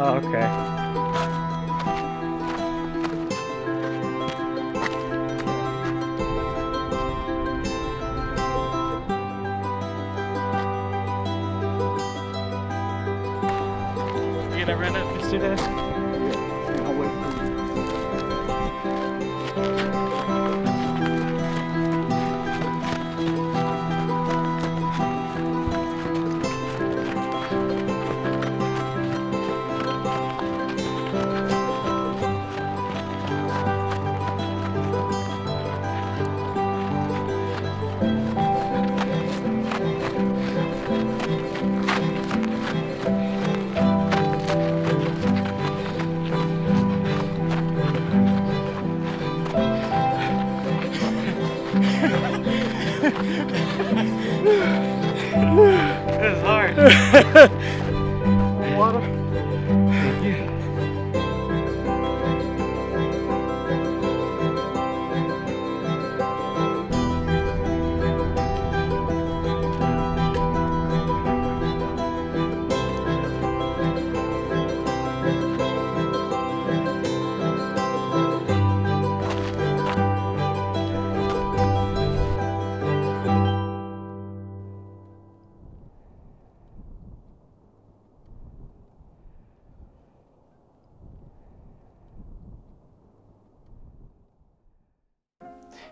Oh, okay. You gonna run up, Mr. Dash? I'll wait for you. It was hard. Water. Thank you.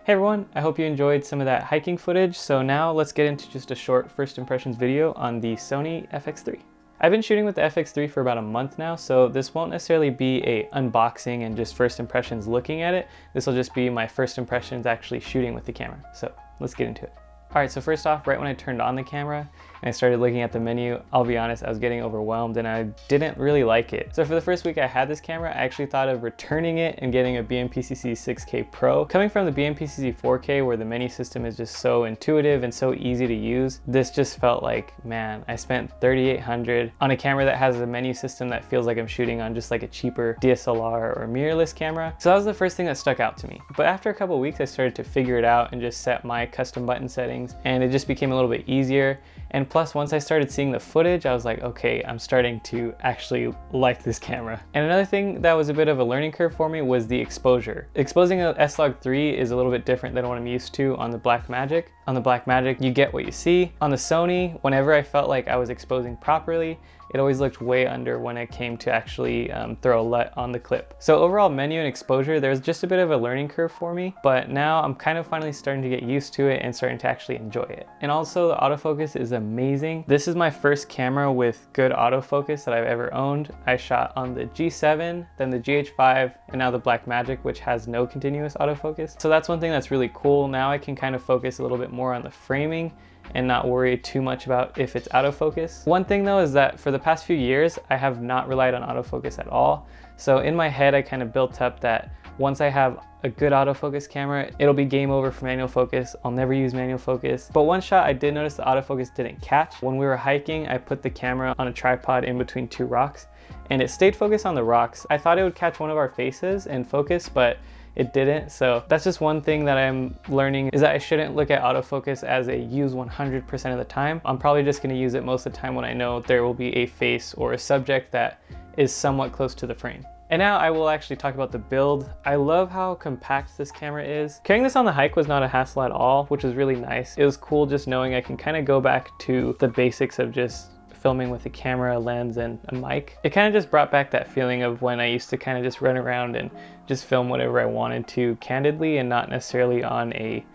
Hey everyone, I hope you enjoyed some of that hiking footage. So now let's get into just a short first impressions video on the Sony FX3. I've been shooting with the FX3 for about a month now, so this won't necessarily be a unboxing and just first impressions looking at it. This will just be my first impressions actually shooting with the camera. So let's get into it. All right, so first off, right when I turned on the camera and I started looking at the menu, I'll be honest, I was getting overwhelmed and I didn't really like it. So for the first week I had this camera, I actually thought of returning it and getting a BMPCC 6K Pro. Coming from the BMPCC 4K where the menu system is just so intuitive and so easy to use, this just felt like, man, I spent $3,800 on a camera that has a menu system that feels like I'm shooting on just like a cheaper DSLR or mirrorless camera. So that was the first thing that stuck out to me. But after a couple of weeks, I started to figure it out and just set my custom button settings, and it just became a little bit easier. And plus, once I started seeing the footage, I was like, okay, I'm starting to actually like this camera. And another thing that was a bit of a learning curve for me was the exposure. Exposing a S-Log3 is a little bit different than what I'm used to on the Blackmagic. On the Blackmagic, you get what you see. On the Sony, whenever I felt like I was exposing properly, it always looked way under when it came to actually throw a LUT on the clip. So overall menu and exposure, there's just a bit of a learning curve for me, but now I'm kind of finally starting to get used to it and starting to actually enjoy it. And also the autofocus is amazing. This is my first camera with good autofocus that I've ever owned. I shot on the G7, then the GH5, and now the Blackmagic, which has no continuous autofocus. So that's one thing that's really cool. Now I can kind of focus a little bit more on the framing and not worry too much about if it's out of focus. One thing though is that for the past few years, I have not relied on autofocus at all. So in my head, I kind of built up that once I have a good autofocus camera, it'll be game over for manual focus. I'll never use manual focus. But one shot I did notice the autofocus didn't catch. When we were hiking, I put the camera on a tripod in between two rocks and it stayed focused on the rocks. I thought it would catch one of our faces and focus, but it didn't. So that's just one thing that I'm learning, is that I shouldn't look at autofocus as a use 100% of the time. I'm probably just gonna use it most of the time when I know there will be a face or a subject that is somewhat close to the frame. And now I will actually talk about the build. I love how compact this camera is. Carrying this on the hike was not a hassle at all, which was really nice. It was cool just knowing I can kind of go back to the basics of just filming with a camera, a lens, and a mic. It kind of just brought back that feeling of when I used to kind of just run around and just film whatever I wanted to candidly and not necessarily on a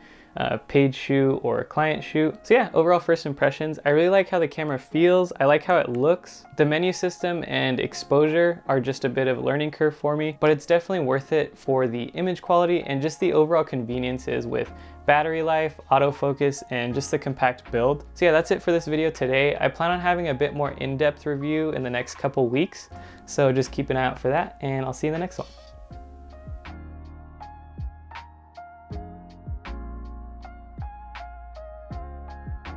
paid shoot or a client shoot. So yeah, overall first impressions, I really like how the camera feels. I like how it looks. The menu system and exposure are just a bit of a learning curve for me, but it's definitely worth it for the image quality and just the overall conveniences with battery life, autofocus, and just the compact build. So yeah, that's it for this video today. I plan on having a bit more in-depth review in the next couple weeks, so just keep an eye out for that, and I'll see you in the next one.